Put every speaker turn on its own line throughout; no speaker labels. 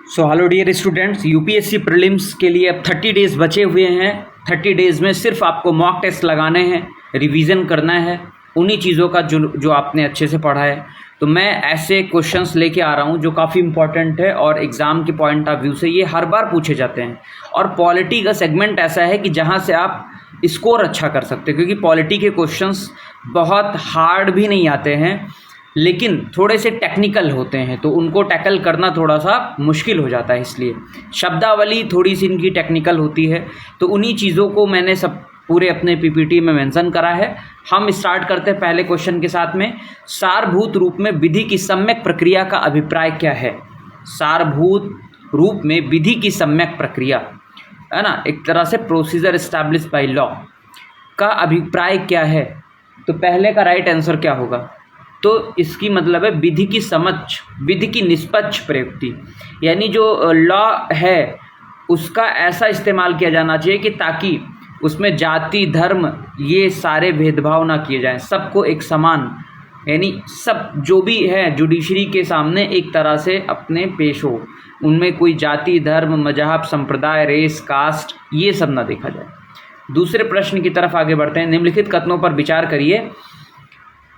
सो hello dear students, UPSC prelims के लिए अब 30 डेज़ बचे हुए हैं। 30 डेज़ में सिर्फ आपको मॉक टेस्ट लगाने हैं, रिवीजन करना है उन्हीं चीज़ों का जो आपने अच्छे से पढ़ा है। तो मैं ऐसे क्वेश्चंस लेके आ रहा हूँ जो काफ़ी इंपॉर्टेंट है और एग्ज़ाम के पॉइंट ऑफ व्यू से ये हर बार पूछे जाते हैं। और पॉलिटी का सेगमेंट ऐसा है कि जहाँ से आप स्कोर अच्छा कर सकते हैं, क्योंकि पॉलिटी के क्वेश्चंस बहुत हार्ड भी नहीं आते हैं लेकिन थोड़े से टेक्निकल होते हैं, तो उनको टैकल करना थोड़ा सा मुश्किल हो जाता है। इसलिए शब्दावली थोड़ी सी इनकी टेक्निकल होती है, तो उन्हीं चीज़ों को मैंने सब पूरे अपने पीपीटी में मेंशन करा है। हम स्टार्ट करते हैं पहले क्वेश्चन के साथ में। सारभूत रूप में विधि की सम्यक प्रक्रिया का अभिप्राय क्या है? सारभूत रूप में विधि की सम्यक प्रक्रिया है ना, एक तरह से प्रोसीजर एस्टैब्लिश बाय लॉ का अभिप्राय क्या है? तो पहले का राइट आंसर क्या होगा? तो इसकी मतलब है विधि की समझ, विधि की निष्पक्ष प्रयुक्ति, यानी जो लॉ है उसका ऐसा इस्तेमाल किया जाना चाहिए कि ताकि उसमें जाति धर्म ये सारे भेदभाव ना किए जाएं, सबको एक समान, यानी सब जो भी है जुडिशरी के सामने एक तरह से अपने पेश हो, उनमें कोई जाति धर्म मजहब संप्रदाय रेस कास्ट ये सब ना देखा जाए। दूसरे प्रश्न की तरफ आगे बढ़ते हैं। निम्नलिखित कथनों पर विचार करिए।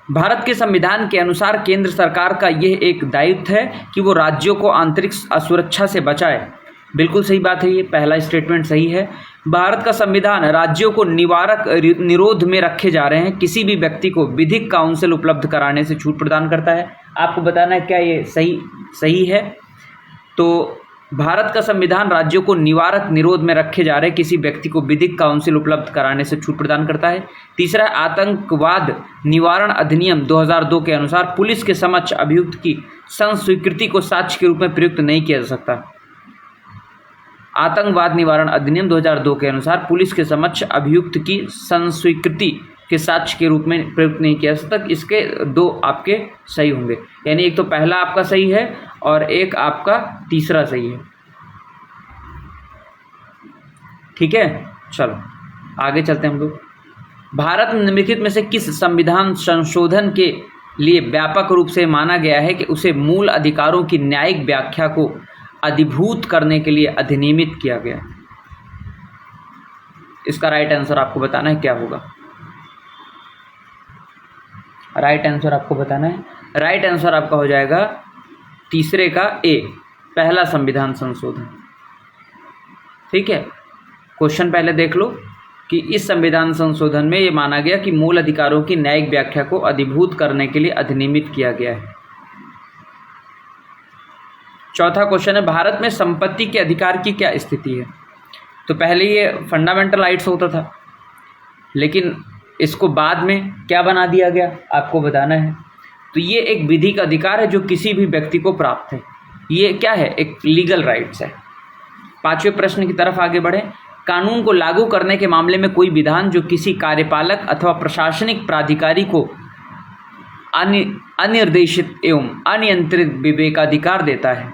भारत के संविधान के अनुसार केंद्र सरकार का यह एक दायित्व है कि वो राज्यों को आंतरिक असुरक्षा से बचाए। बिल्कुल सही बात है, ये पहला स्टेटमेंट सही है। भारत का संविधान राज्यों को निवारक निरोध में रखे जा रहे हैं, किसी भी व्यक्ति को विधिक काउंसिल उपलब्ध कराने से छूट प्रदान करता है। आपको बताना है क्या ये सही है? तो भारत का संविधान राज्यों को निवारक निरोध में रखे जा रहे किसी व्यक्ति को विधिक काउंसिल उपलब्ध कराने से छूट प्रदान करता है। तीसरा, आतंकवाद निवारण अधिनियम 2002 के अनुसार पुलिस के समक्ष अभियुक्त की संस्वीकृति को साक्ष्य के रूप में प्रयुक्त नहीं किया जा सकता। आतंकवाद निवारण अधिनियम 2002 के अनुसार पुलिस के समक्ष अभियुक्त की संस्वीकृति के साक्ष्य के रूप में प्रयुक्त नहीं किया जा सकता। इसके दो आपके सही होंगे, यानी एक तो पहला आपका सही है और एक आपका तीसरा सही है। ठीक है, चलो आगे चलते हैं हम लोग। भारत में निम्नलिखित में से किस संविधान संशोधन के लिए व्यापक रूप से माना गया है कि उसे मूल अधिकारों की न्यायिक व्याख्या को अधिभूत करने के लिए अधिनियमित किया गया? इसका राइट आंसर आपको बताना है, क्या होगा? राइट आंसर आपको बताना है। राइट आंसर आपका हो जाएगा तीसरे का ए, पहला संविधान संशोधन। ठीक है, क्वेश्चन पहले देख लो कि इस संविधान संशोधन में ये माना गया कि मूल अधिकारों की न्यायिक व्याख्या को अधिभूत करने के लिए अधिनियमित किया गया है। चौथा क्वेश्चन है, भारत में संपत्ति के अधिकार की क्या स्थिति है? तो पहले ये फंडामेंटल राइट्स होता था, लेकिन इसको बाद में क्या बना दिया गया आपको बताना है। तो ये एक विधिक अधिकार है जो किसी भी व्यक्ति को प्राप्त है। ये क्या है? एक लीगल राइट्स है। पांचवें प्रश्न की तरफ आगे बढ़े। कानून को लागू करने के मामले में कोई विधान जो किसी कार्यपालक अथवा प्रशासनिक प्राधिकारी को अनिर्देशित एवं अनियंत्रित विवेकाधिकार देता है,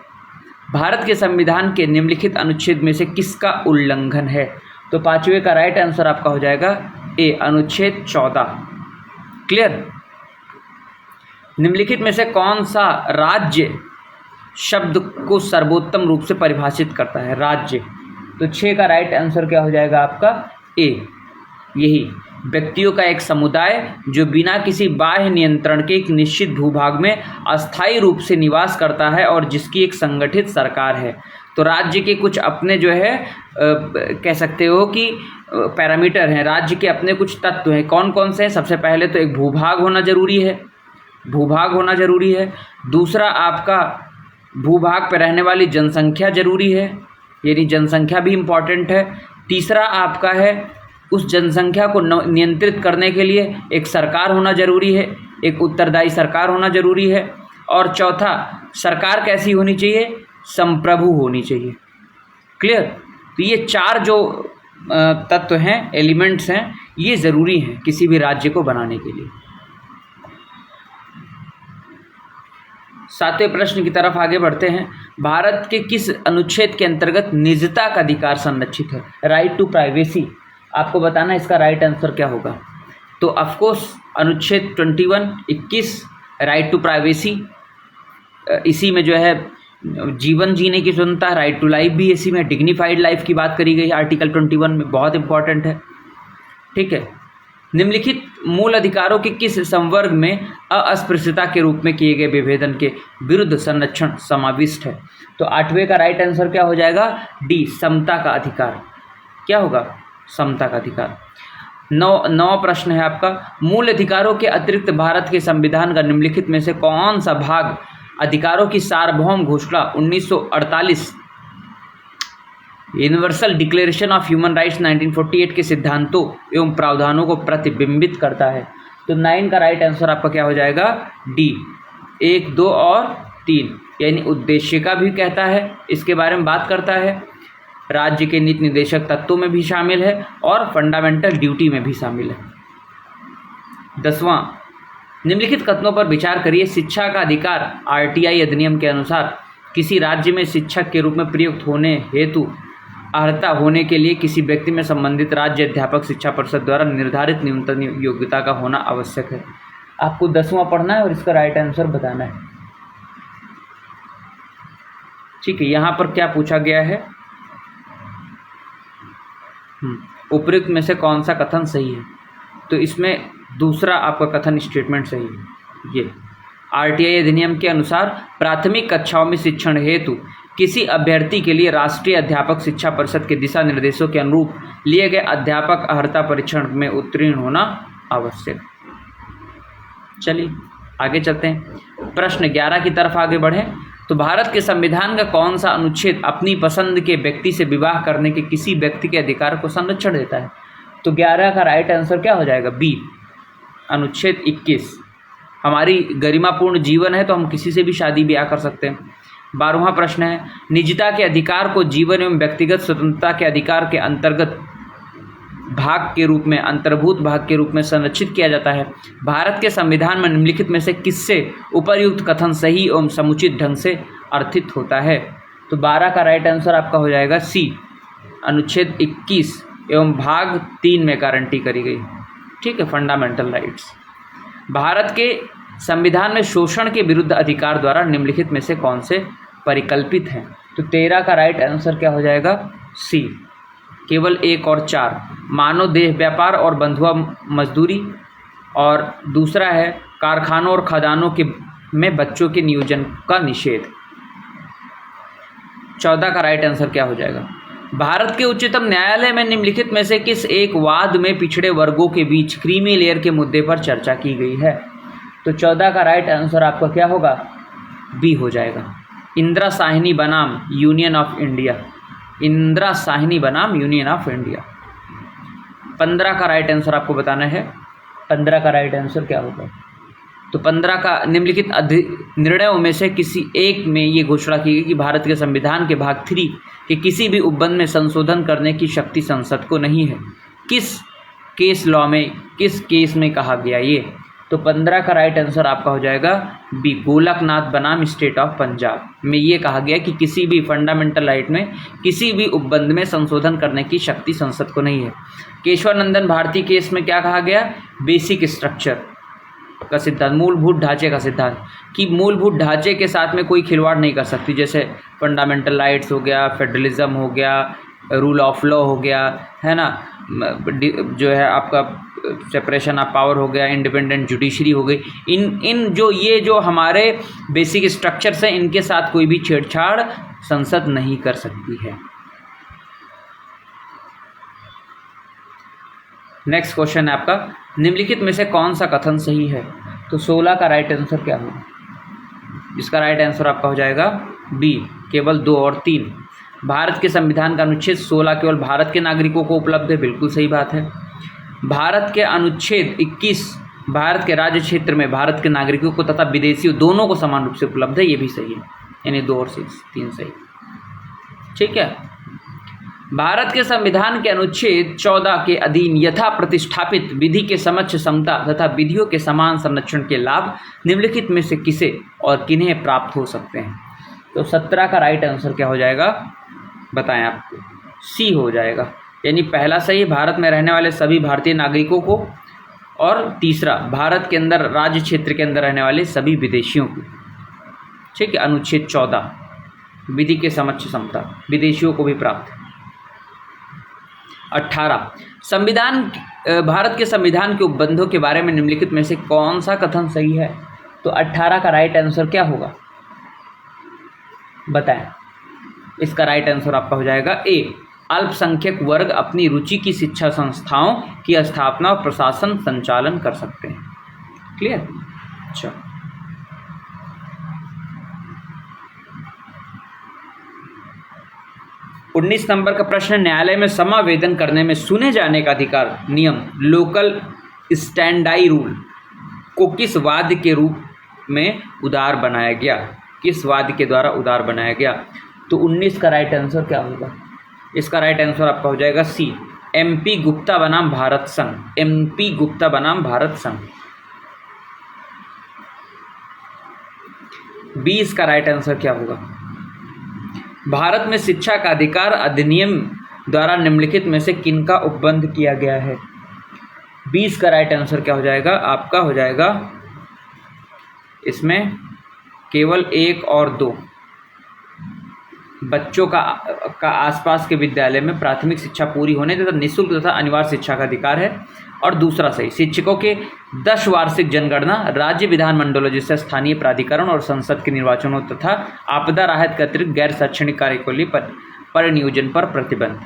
भारत के संविधान के निम्नलिखित अनुच्छेद में से किसका उल्लंघन है? तो पांचवे का राइट आंसर आपका हो जाएगा ए, अनुच्छेद 14। क्लियर? निम्नलिखित में से कौन सा राज्य शब्द को सर्वोत्तम रूप से परिभाषित करता है? राज्य। तो 6 का राइट आंसर क्या हो जाएगा आपका? ए, यही व्यक्तियों का एक समुदाय जो बिना किसी बाह्य नियंत्रण के एक निश्चित भूभाग में अस्थायी रूप से निवास करता है और जिसकी एक संगठित सरकार है। तो राज्य के कुछ अपने जो है कह सकते हो कि पैरामीटर हैं, राज्य के अपने कुछ तत्व हैं। कौन कौन से हैं? सबसे पहले तो एक भूभाग होना जरूरी है, भूभाग होना जरूरी है। दूसरा आपका भूभाग पर रहने वाली जनसंख्या जरूरी है, यानी जनसंख्या भी इम्पॉर्टेंट है। तीसरा आपका है उस जनसंख्या को नियंत्रित करने के लिए एक सरकार होना जरूरी है, एक उत्तरदायी सरकार होना जरूरी है। और चौथा, सरकार कैसी होनी चाहिए? संप्रभु होनी चाहिए। क्लियर? तो ये 4 जो तत्व हैं, एलिमेंट्स हैं, ये ज़रूरी हैं किसी भी राज्य को बनाने के लिए। 7वें प्रश्न की तरफ आगे बढ़ते हैं। भारत के किस अनुच्छेद के अंतर्गत निजता का अधिकार संरक्षित है? Right to privacy. आपको बताना है इसका राइट आंसर क्या होगा। तो ऑफकोर्स अनुच्छेद 21 राइट टू प्राइवेसी, इसी में जो है जीवन जीने की स्वतंत्रता, राइट टू लाइफ भी इसी में, डिग्निफाइड लाइफ की बात करी गई आर्टिकल 21 में, बहुत इंपॉर्टेंट है। ठीक है, निम्नलिखित मूल अधिकारों के किस संवर्ग में अस्पृश्यता के रूप में किए गए विभेदन के विरुद्ध संरक्षण समाविष्ट है? तो 8वें का राइट आंसर क्या हो जाएगा? डी, समता का अधिकार। क्या होगा? समता का अधिकार। 9वां प्रश्न है आपका, मूल अधिकारों के अतिरिक्त भारत के संविधान का निम्नलिखित में से कौन सा भाग अधिकारों की सार्वभौम घोषणा 1948 universal declaration of human rights 1948 के सिद्धांतों एवं प्रावधानों को प्रतिबिंबित करता है? तो 9 का राइट आंसर आपका क्या हो जाएगा? डी, 1, 2 और 3, यानी उद्देश्य का भी कहता है, इसके बारे में बात करता है, राज्य के नीति निर्देशक तत्वों में भी शामिल है और फंडामेंटल ड्यूटी में भी शामिल है। 10वां, निम्नलिखित कथनों पर विचार करिए। शिक्षा का अधिकार आरटीआई अधिनियम के अनुसार किसी राज्य में शिक्षक के रूप में प्रयुक्त होने हेतु अर्हता होने के लिए किसी व्यक्ति में संबंधित राज्य अध्यापक शिक्षा परिषद द्वारा निर्धारित न्यूनतम योग्यता का होना आवश्यक है। आपको 10वां पढ़ना है और इसका राइट आंसर बताना है। ठीक है, यहाँ पर क्या पूछा गया है? उपयुक्त में से कौन सा कथन सही है? तो इसमें दूसरा आपका कथन स्टेटमेंट सही है। ये आरटीआई अधिनियम के अनुसार प्राथमिक कक्षाओं में शिक्षण हेतु किसी अभ्यर्थी के लिए राष्ट्रीय अध्यापक शिक्षा परिषद के दिशा निर्देशों के अनुरूप लिए गए अध्यापक अर्हता परीक्षण में उत्तीर्ण होना आवश्यक। चलिए आगे चलते हैं, प्रश्न 11 की तरफ आगे बढ़ें। तो भारत के संविधान का कौन सा अनुच्छेद अपनी पसंद के व्यक्ति से विवाह करने के किसी व्यक्ति के अधिकार को संरक्षण देता है? तो 11 का राइट आंसर क्या हो जाएगा? बी, अनुच्छेद 21। हमारी गरिमापूर्ण जीवन है तो हम किसी से भी शादी ब्याह कर सकते हैं। 12वां प्रश्न है, निजता के अधिकार को जीवन एवं व्यक्तिगत स्वतंत्रता के अधिकार के अंतर्गत भाग के रूप में, अंतर्भूत भाग के रूप में संरक्षित किया जाता है। भारत के संविधान में निम्नलिखित में से किससे उपर्युक्त कथन सही एवं समुचित ढंग से अर्थित होता है? तो 12 का राइट आंसर आपका हो जाएगा सी, अनुच्छेद 21 एवं भाग 3 में गारंटी करी गई। ठीक है, फंडामेंटल राइट्स। भारत के संविधान में शोषण के विरुद्ध अधिकार द्वारा निम्नलिखित में से कौन से परिकल्पित हैं? तो 13 का राइट आंसर क्या हो जाएगा? सी, केवल 1 और 4, मानव देह व्यापार और बंधुआ मजदूरी, और दूसरा है कारखानों और खदानों के में बच्चों के नियोजन का निषेध। 14 का राइट आंसर क्या हो जाएगा? भारत के उच्चतम न्यायालय में निम्नलिखित में से किस एक वाद में पिछड़े वर्गों के बीच क्रीमी लेयर के मुद्दे पर चर्चा की गई है? तो 14 का राइट आंसर आपका क्या होगा? बी हो जाएगा, इंदिरा साहनी बनाम union of India. Indira Sahni बनाम यूनियन ऑफ इंडिया। 15 का राइट आंसर आपको बताना है। 15 का राइट आंसर क्या होगा? तो 15 का निम्नलिखित निर्णयों में से किसी एक में ये घोषणा की गई कि भारत के संविधान के भाग 3 के किसी भी उपबंध में संशोधन करने की शक्ति संसद को नहीं है। किस केस लॉ में, किस केस में कहा गया ये? तो 15 का राइट आंसर आपका हो जाएगा बी, गोलकनाथ बनाम स्टेट ऑफ पंजाब में ये कहा गया कि किसी भी फंडामेंटल राइट में किसी भी उपबंध में संशोधन करने की शक्ति संसद को नहीं है। केशवानंदन भारती केस में क्या कहा गया? बेसिक स्ट्रक्चर का सिद्धांत, मूलभूत ढांचे का सिद्धांत, कि मूलभूत ढांचे के साथ में कोई खिलवाड़ नहीं कर सकती, जैसे फंडामेंटल राइट्स हो गया, फेडरलिज्म हो गया, रूल ऑफ लॉ हो गया, है ना, जो है आपका सेपरेशन ऑफ पावर हो गया, इंडिपेंडेंट जुडिशरी हो गई। इन जो हमारे बेसिक स्ट्रक्चर्स हैं, इनके साथ कोई भी छेड़छाड़ संसद नहीं कर सकती है। नेक्स्ट क्वेश्चन है आपका, निम्नलिखित में से कौन सा कथन सही है? तो 16 का राइट आंसर क्या होगा? इसका राइट आंसर आपका हो जाएगा बी, केवल 2 और 3। भारत के संविधान का अनुच्छेद 16 केवल भारत के नागरिकों को उपलब्ध है, बिल्कुल सही बात है। भारत के अनुच्छेद 21 भारत के राज्य क्षेत्र में भारत के नागरिकों को तथा विदेशियों दोनों को समान रूप से उपलब्ध है, ये भी सही है, यानी 2 और 3 सही। ठीक है, भारत के संविधान के अनुच्छेद 14 के अधीन यथा प्रतिष्ठापित विधि के समक्ष समता तथा विधियों के समान संरक्षण के लाभ निम्नलिखित में से किसे और किन्हें प्राप्त हो सकते हैं? तो 17 का राइट आंसर क्या हो जाएगा? बताएं आपको। सी हो जाएगा, यानी पहला सही भारत में रहने वाले सभी भारतीय नागरिकों को, और तीसरा भारत के अंदर राज्य क्षेत्र के अंदर रहने वाले सभी विदेशियों को। ठीक है, अनुच्छेद 14। विधि के समक्ष समता, विदेशियों को भी प्राप्त। 18 संविधान, भारत के संविधान के उपबंधों के बारे में निम्नलिखित में से कौन सा कथन सही है? तो 18 का राइट आंसर क्या होगा बताएं। इसका राइट आंसर आपका हो जाएगा ए, अल्पसंख्यक वर्ग अपनी रुचि की शिक्षा संस्थाओं की स्थापना और प्रशासन संचालन कर सकते हैं। क्लियर? अच्छा, उन्नीस नंबर का प्रश्न, न्यायालय में समावेदन करने में सुने जाने का अधिकार नियम लोकल स्टैंडाई रूल को किस वाद्य के रूप में उदार बनाया गया? किस वाद्य के द्वारा उदार बनाया गया? तो 19 का राइट आंसर क्या होगा? इसका राइट आंसर आपका हो जाएगा सी, MP गुप्ता बनाम भारत संघ। MP गुप्ता बनाम भारत संघ। 20 का राइट आंसर क्या होगा? भारत में शिक्षा का अधिकार अधिनियम द्वारा निम्नलिखित में से किनका उपबंध किया गया है? 20 का राइट आंसर क्या हो जाएगा? आपका हो जाएगा इसमें केवल 1 और 2 बच्चों का आसपास के विद्यालय में प्राथमिक शिक्षा पूरी होने तथा निःशुल्क तथा अनिवार्य शिक्षा का अधिकार है। और दूसरा सही, शिक्षकों के 10 वार्षिक जनगणना, राज्य विधानमंडलों जैसे स्थानीय प्राधिकरण और संसद के निर्वाचनों तथा आपदा राहत के अतिरिक्त गैर शैक्षणिक कार्य को लिए परिनियोजन पर प्रतिबंध।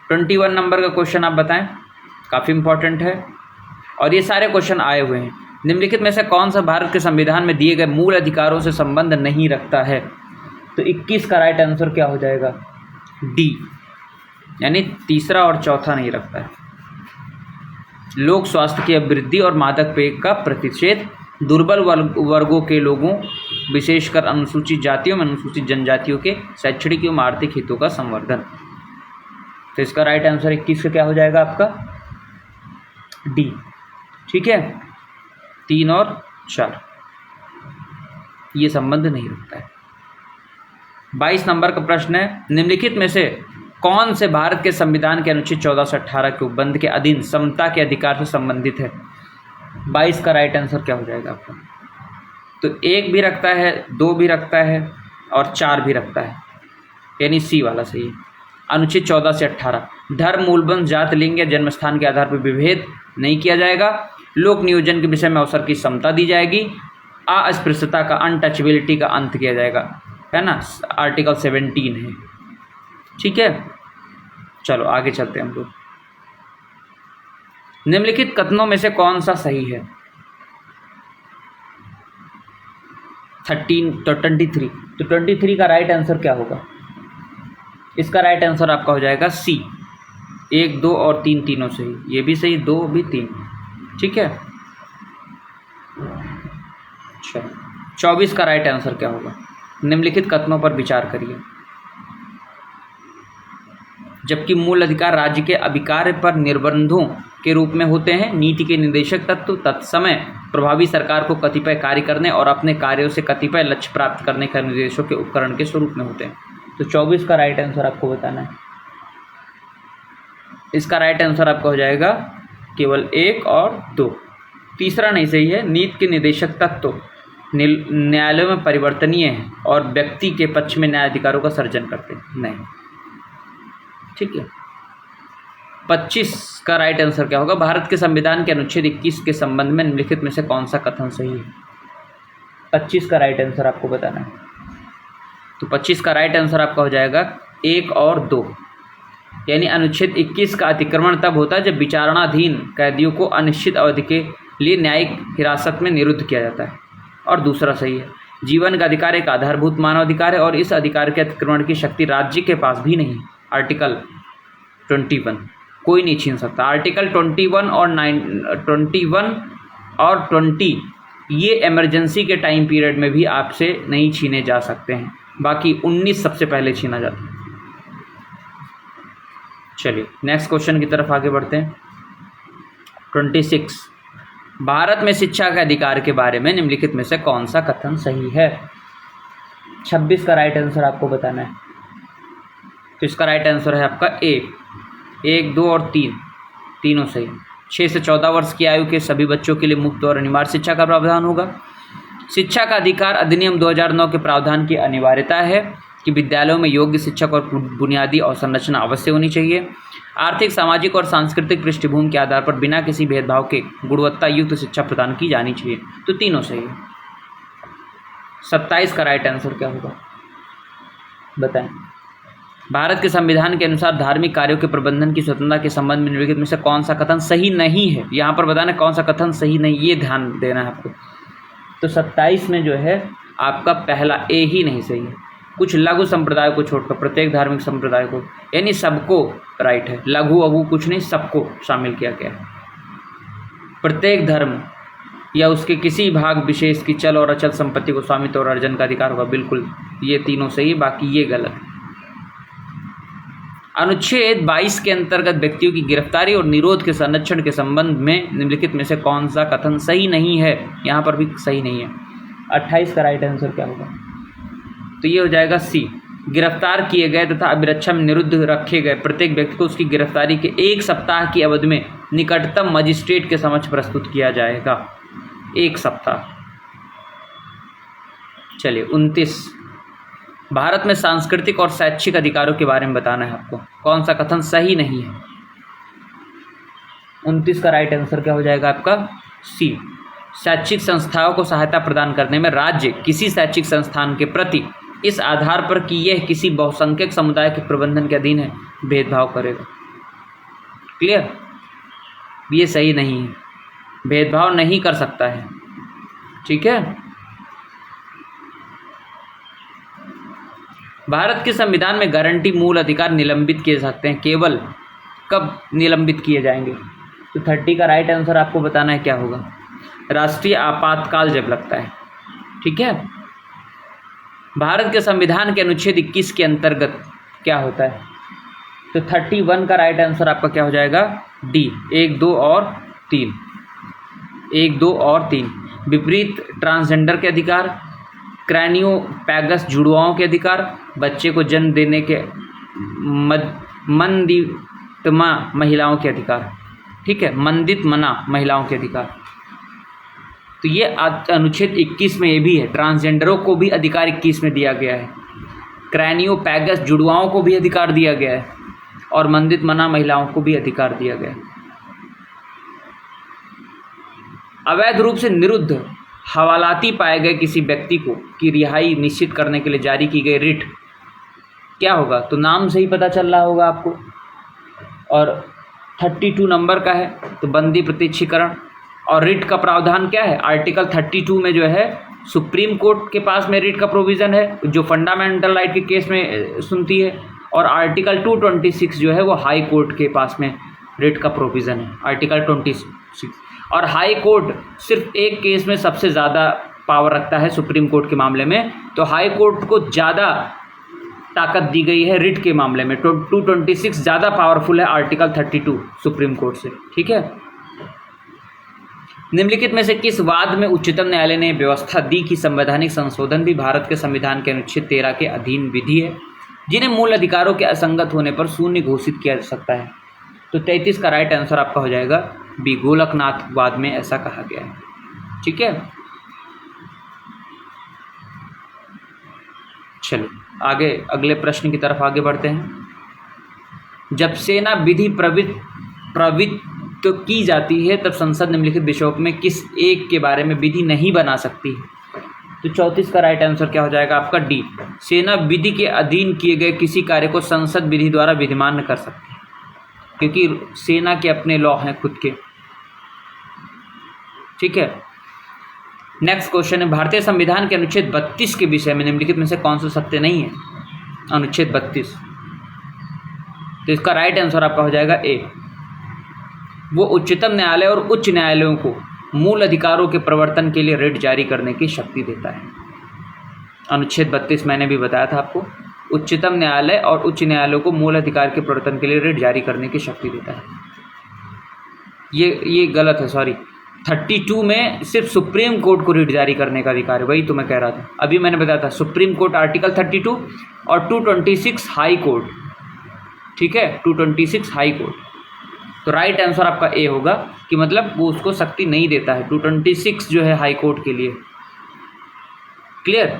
21 नंबर का क्वेश्चन आप बताएं, काफ़ी इंपॉर्टेंट है और ये सारे क्वेश्चन आए हुए हैं। निम्नलिखित में से कौन सा भारत के संविधान में दिए गए मूल अधिकारों से संबंध नहीं रखता है? तो 21 का राइट आंसर क्या हो जाएगा? डी, यानी तीसरा और चौथा नहीं रखता है। लोक स्वास्थ्य की अभिवृद्धि और मादक पेय का प्रतिषेध, दुर्बल वर्गों के लोगों विशेषकर अनुसूचित जातियों में अनुसूचित जनजातियों के शैक्षणिक एवं आर्थिक हितों का संवर्धन। तो इसका राइट आंसर 21 का क्या हो जाएगा आपका? डी। ठीक है, 3 और 4 ये संबंध नहीं रखता है। 22 नंबर का प्रश्न है, निम्नलिखित में से कौन से भारत के संविधान के अनुच्छेद 14 से 18 के उपबंध के अधीन समता के अधिकार से संबंधित है? 22 का राइट आंसर क्या हो जाएगा आपका? तो 1 भी रखता है, 2 भी रखता है और 4 भी रखता है, यानी सी वाला सही है। अनुच्छेद 14 से 18, धर्म, मूलबंध, जात, लिंग या जन्म स्थान के आधार पर विभेद नहीं किया जाएगा। लोक नियोजन के विषय में अवसर की समता दी जाएगी। अस्पृश्यता का, अनटचेबिलिटी का अंत किया जाएगा, है ना, आर्टिकल 17 है। ठीक है, चलो आगे चलते हैं हम लोग। निम्नलिखित कथनों में से कौन सा सही है? 23 तो 23 का राइट आंसर क्या होगा? इसका राइट आंसर आपका हो जाएगा सी, 1, 2 और 3 तीनों सही। ये भी सही, 2 भी 3। ठीक है, चलो 24 का राइट आंसर क्या होगा? निम्नलिखित कथनों पर विचार करिए। जबकि मूल अधिकार राज्य के अभिकार्य पर निर्बंधों के रूप में होते हैं, नीति के निर्देशक तत्व तत्समय प्रभावी सरकार को कतिपय कार्य करने और अपने कार्यों से कतिपय लक्ष्य प्राप्त करने के निर्देशों के उपकरण के स्वरूप में होते हैं। तो 24 का राइट आंसर आपको बताना है। इसका राइट आंसर आपका हो जाएगा केवल 1 और 2। तीसरा नहीं सही है, नीति के निर्देशक तत्व न्यायालयों में परिवर्तनीय है और व्यक्ति के पक्ष में न्यायाधिकारों का सर्जन करते हैं, नहीं। ठीक है, 25 का राइट आंसर क्या होगा? भारत के संविधान के अनुच्छेद 21 के संबंध में निम्नलिखित में से कौन सा कथन सही है? 25 का राइट आंसर आपको बताना है। तो 25 का राइट आंसर आपका हो जाएगा 1 और 2, यानी अनुच्छेद 21 का अतिक्रमण तब होता है जब विचारणाधीन कैदियों को अनिश्चित अवधि के लिए न्यायिक हिरासत में निरुद्ध किया जाता है। और दूसरा सही है, जीवन का अधिकार एक आधारभूत मानव अधिकार है और इस अधिकार के अतिक्रमण की शक्ति राज्य के पास भी नहीं। आर्टिकल 21 कोई नहीं छीन सकता। आर्टिकल 21 और 20 ये इमरजेंसी के टाइम पीरियड में भी आपसे नहीं छीने जा सकते हैं, बाकी 19 सबसे पहले छीना जाता है। चलिए नेक्स्ट क्वेश्चन की तरफ आगे बढ़ते हैं। 26, भारत में शिक्षा के अधिकार के बारे में निम्नलिखित में से कौन सा कथन सही है? 26 का राइट आंसर आपको बताना है। तो इसका राइट आंसर है आपका ए, 1, 2 और 3 तीनों सही। 6 से 14 वर्ष की आयु के सभी बच्चों के लिए मुफ्त और अनिवार्य शिक्षा का प्रावधान होगा। शिक्षा का अधिकार अधिनियम 2009 के प्रावधान की अनिवार्यता है कि विद्यालयों में योग्य शिक्षक और बुनियादी अवसंरचना अवश्य होनी चाहिए। आर्थिक, सामाजिक और सांस्कृतिक पृष्ठभूमि के आधार पर बिना किसी भेदभाव के गुणवत्ता युक्त शिक्षा प्रदान की जानी चाहिए। तो तीनों सही है। 27 का राइट आंसर क्या होगा बताएं। भारत के संविधान के अनुसार धार्मिक कार्यों के प्रबंधन की स्वतंत्रता के संबंध में निम्नलिखित में से कौन सा कथन सही नहीं है। यहाँ पर बताना कौन सा कथन सही नहीं, ये ध्यान देना है आपको। तो 27 में जो है आपका पहला ए ही नहीं सही है। कुछ लघु संप्रदाय को छोड़कर प्रत्येक धार्मिक संप्रदाय को, यानी सबको राइट है, लघु अघु कुछ नहीं, सबको शामिल किया गया है। प्रत्येक धर्म या उसके किसी भाग विशेष की चल और अचल संपत्ति को स्वामित्व और अर्जन का अधिकार होगा। बिल्कुल ये तीनों सही, बाकी ये गलत है। अनुच्छेद 22 के अंतर्गत व्यक्तियों की गिरफ्तारी और निरोध के संरक्षण के संबंध में निम्नलिखित में से कौन सा कथन सही नहीं है। यहाँ पर भी सही नहीं है। 28 का राइट आंसर क्या होगा? तो ये हो जाएगा सी। गिरफ्तार किए गए तथा अभिरक्षा में निरुद्ध रखे गए प्रत्येक व्यक्ति को उसकी गिरफ्तारी के 1 सप्ताह की अवधि में निकटतम मजिस्ट्रेट के समक्ष प्रस्तुत किया जाएगा। 1 सप्ताह। चलिए 29, भारत में सांस्कृतिक और शैक्षिक अधिकारों के बारे में बताना है आपको। कौन सा कथन सही नहीं है? 29 का राइट आंसर क्या हो जाएगा आपका? सी। शैक्षिक संस्थाओं को सहायता प्रदान करने में राज्य किसी शैक्षिक संस्थान के प्रति इस आधार पर कि यह किसी बहुसंख्यक समुदाय के प्रबंधन के अधीन है भेदभाव करेगा। क्लियर? ये सही नहीं है, भेदभाव नहीं कर सकता है। ठीक है। भारत के संविधान में गारंटी मूल अधिकार निलंबित किए जा सकते हैं। केवल कब निलंबित किए जाएंगे? तो 30 का राइट आंसर आपको बताना है क्या होगा। राष्ट्रीय आपातकाल जब लगता है। ठीक है। भारत के संविधान के अनुच्छेद 21 के अंतर्गत क्या होता है? तो 31 का राइट आंसर आपका क्या हो जाएगा? डी। 1, 2 और 3। 1, 2 और 3। विपरीत ट्रांसजेंडर के अधिकार, क्रैनियोपैगस जुड़वाओं के अधिकार, बच्चे को जन्म देने के मंदितमा महिलाओं के अधिकार। ठीक है, मंदित मना महिलाओं के अधिकार। तो ये अनुच्छेद 21 में ये भी है। ट्रांसजेंडरों को भी अधिकार 21 में दिया गया है, क्रैनियोपैगस जुड़वाओं को भी अधिकार दिया गया है और मंदित मना महिलाओं को भी अधिकार दिया गया है। अवैध रूप से निरुद्ध हवालाती पाए गए किसी व्यक्ति को की रिहाई निश्चित करने के लिए जारी की गई रिट क्या होगा? तो नाम से ही पता चल रहा होगा आपको। और 32 नंबर का है तो बंदी प्रत्यक्षीकरण। और रिट का प्रावधान क्या है? आर्टिकल 32 में जो है सुप्रीम कोर्ट के पास में रिट का प्रोविज़न है जो फंडामेंटल राइट के केस में सुनती है। और आर्टिकल 226 जो है वो हाई कोर्ट के पास में रिट का प्रोविज़न है, आर्टिकल 26। और हाई कोर्ट सिर्फ एक केस में सबसे ज़्यादा पावर रखता है सुप्रीम कोर्ट के मामले में। तो हाई कोर्ट को ज़्यादा ताकत दी गई है रिट के मामले में। 226 ज़्यादा पावरफुल है आर्टिकल 32 सुप्रीम कोर्ट से। ठीक है। निम्नलिखित में से किस वाद में उच्चतम न्यायालय ने व्यवस्था दी कि संवैधानिक संशोधन भी भारत के संविधान के अनुच्छेद 13 के अधीन विधि है जिन्हें मूल अधिकारों के असंगत होने पर शून्य घोषित किया जा सकता है? तो 33 का राइट आंसर आपका हो जाएगा बी। गोलकनाथ वाद में ऐसा कहा गया है। ठीक है। चलो आगे अगले प्रश्न की तरफ आगे बढ़ते हैं। जब सेना विधि प्रवृत्त की जाती है तब संसद निम्नलिखित विषयों में किस एक के बारे में विधि नहीं बना सकती है? तो 34 का राइट आंसर क्या हो जाएगा आपका? डी। सेना विधि के अधीन किए गए किसी कार्य को संसद विधि द्वारा विधिमान कर सकती है क्योंकि सेना के अपने लॉ हैं खुद के। ठीक है। नेक्स्ट क्वेश्चन है भारतीय संविधान के अनुच्छेद 32 के विषय में निम्नलिखित में से कौन सा सत्य नहीं है? अनुच्छेद 32। तो इसका राइट आंसर आपका हो जाएगा ए। वो उच्चतम न्यायालय और उच्च न्यायालयों को मूल अधिकारों के प्रवर्तन के लिए रिट जारी करने की शक्ति देता है। अनुच्छेद 32 मैंने भी बताया था आपको, उच्चतम न्यायालय और उच्च न्यायालयों को मूल अधिकार के प्रवर्तन के लिए रिट जारी करने की शक्ति देता है। ये गलत है, सॉरी। 32 में सिर्फ सुप्रीम कोर्ट को रिट जारी करने का अधिकार है, वही तो मैं कह रहा था। अभी मैंने बताया था सुप्रीम कोर्ट आर्टिकल 32 और 226 हाई कोर्ट। ठीक है, 226 हाई कोर्ट। तो राइट आंसर आपका ए होगा कि मतलब वो उसको शक्ति नहीं देता है 226 जो है हाई कोर्ट के लिए। क्लियर।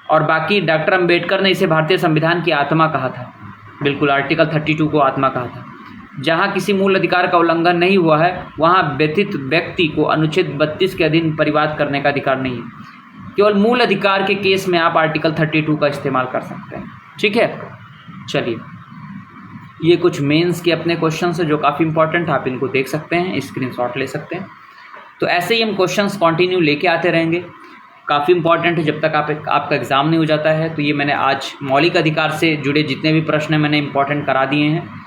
और बाकी डॉक्टर अंबेडकर ने इसे भारतीय संविधान की आत्मा कहा था, बिल्कुल आर्टिकल 32 को आत्मा कहा था। जहाँ किसी मूल अधिकार का उल्लंघन नहीं हुआ है वहाँ व्यथित व्यक्ति को अनुच्छेद 32 के अधीन परिवाद करने का अधिकार नहीं है। केवल मूल अधिकार के केस में आप आर्टिकल 32 का इस्तेमाल कर सकते हैं, ठीक है। चलिए, ये कुछ मेंस के अपने क्वेश्चंस हैं जो काफ़ी इंपॉर्टेंट, आप इनको देख सकते हैं, स्क्रीनशॉट ले सकते हैं। तो ऐसे ही हम क्वेश्चंस कंटिन्यू लेके आते रहेंगे, काफ़ी इंपॉर्टेंट है जब तक आपका एग्ज़ाम नहीं हो जाता है। तो ये मैंने आज मौलिक अधिकार से जुड़े जितने भी प्रश्न हैं मैंने इंपॉर्टेंट करा दिए हैं।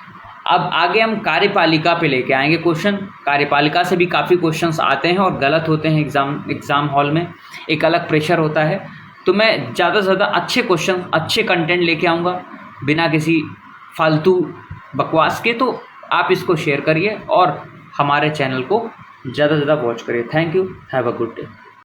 अब आगे हम कार्यपालिका पे लेके आएंगे क्वेश्चन। कार्यपालिका से भी काफ़ी क्वेश्चंस आते हैं और गलत होते हैं एग्ज़ाम हॉल में, एक अलग प्रेशर होता है। तो मैं ज़्यादा से ज़्यादा अच्छे क्वेश्चन, अच्छे कंटेंट लेके आऊँगा बिना किसी फालतू बकवास के। तो आप इसको शेयर करिए और हमारे चैनल को ज़्यादा से ज़्यादा वॉच करिए। Thank you, have a good day.